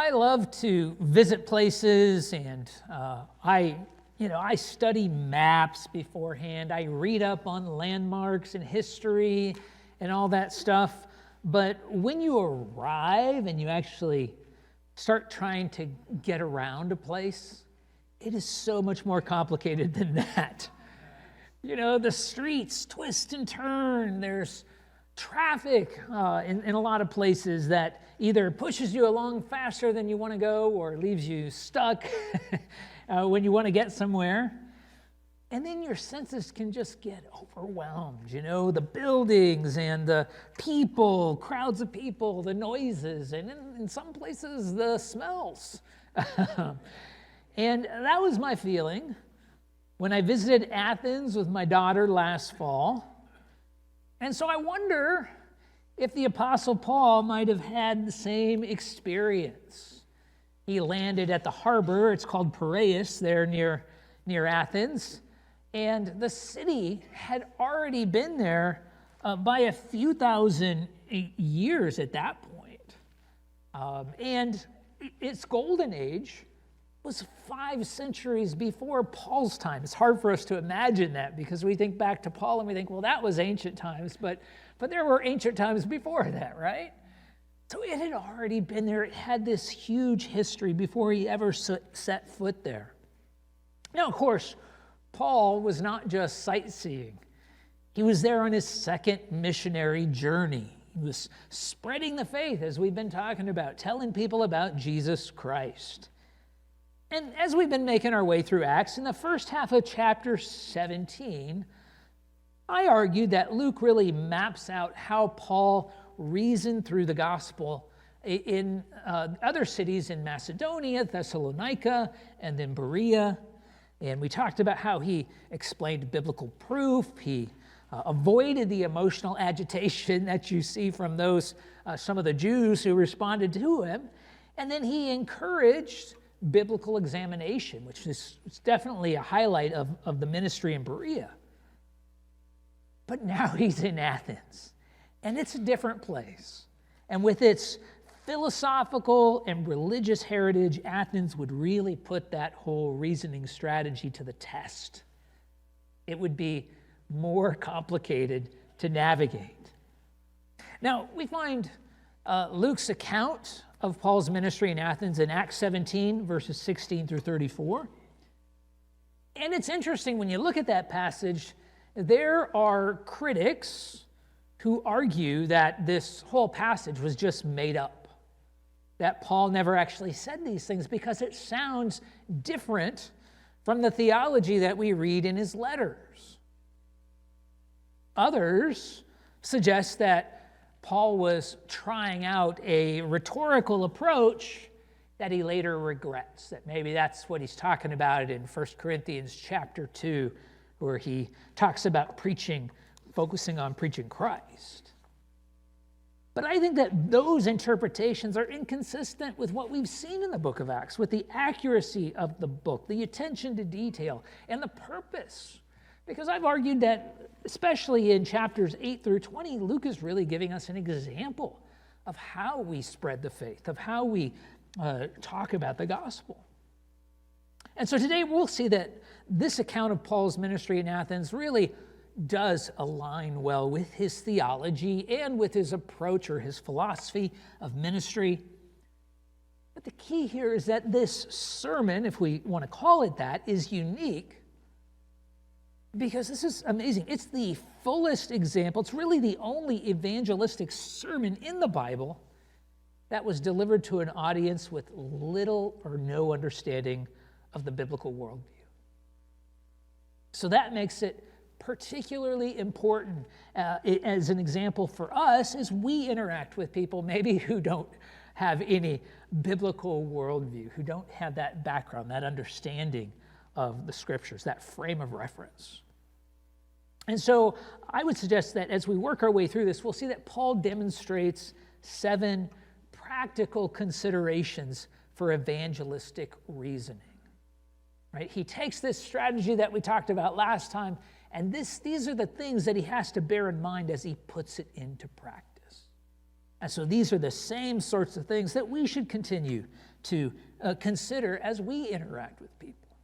I love to visit places, and I study maps beforehand. I read up on landmarks and history and all that stuff. But when you arrive and you actually start trying to get around a place, it is so much more complicated than that. The streets twist and turn. There's traffic in a lot of places that either pushes you along faster than you want to go or leaves you stuck when you want to get somewhere. And then your senses can just get overwhelmed, the buildings and the people, crowds of people, the noises, and in some places, the smells. And that was my feeling when I visited Athens with my daughter last fall. And so I wonder if the Apostle Paul might have had the same experience. He landed at the harbor, it's called Piraeus, there near Athens, and the city had already been there by a few thousand years at that point. And its golden age was 5 centuries before Paul's time. It's hard for us to imagine that because we think back to Paul and we think, well, that was ancient times, but there were ancient times before that, right? So it had already been there. It had this huge history before he ever set foot there. Now, of course, Paul was not just sightseeing. He was there on his second missionary journey. He was spreading the faith, as we've been talking about, telling people about Jesus Christ. And as we've been making our way through Acts, in the first half of chapter 17, I argued that Luke really maps out how Paul reasoned through the gospel in other cities in Macedonia, Thessalonica, and then Berea. And we talked about how he explained biblical proof. He avoided the emotional agitation that you see from some of the Jews who responded to him. And then he encouraged biblical examination, which is definitely a highlight of the ministry in Berea. But now he's in Athens, and it's a different place. And with its philosophical and religious heritage, Athens would really put that whole reasoning strategy to the test. It would be more complicated to navigate. Now, we find Luke's account of Paul's ministry in Athens in Acts 17, verses 16 through 34. And it's interesting when you look at that passage, there are critics who argue that this whole passage was just made up, that Paul never actually said these things because it sounds different from the theology that we read in his letters. Others suggest that Paul was trying out a rhetorical approach that he later regrets, that maybe that's what he's talking about in 1 Corinthians chapter 2, where he talks about focusing on preaching Christ. But I think that those interpretations are inconsistent with what we've seen in the book of Acts, with the accuracy of the book, the attention to detail, and the purpose. Because I've argued that, especially in chapters 8 through 20, Luke is really giving us an example of how we spread the faith, of how we talk about the gospel. And so today we'll see that this account of Paul's ministry in Athens really does align well with his theology and with his approach or his philosophy of ministry. But the key here is that this sermon, if we want to call it that, is unique because this is amazing. It's the fullest example. It's really the only evangelistic sermon in the Bible that was delivered to an audience with little or no understanding of the biblical worldview. So that makes it particularly important as an example for us as we interact with people maybe who don't have any biblical worldview, who don't have that background, that understanding of the scriptures, that frame of reference. And so I would suggest that as we work our way through this, we'll see that Paul demonstrates 7 practical considerations for evangelistic reasoning. Right? He takes this strategy that we talked about last time, and these are the things that he has to bear in mind as he puts it into practice. And so these are the same sorts of things that we should continue to consider as we interact with people.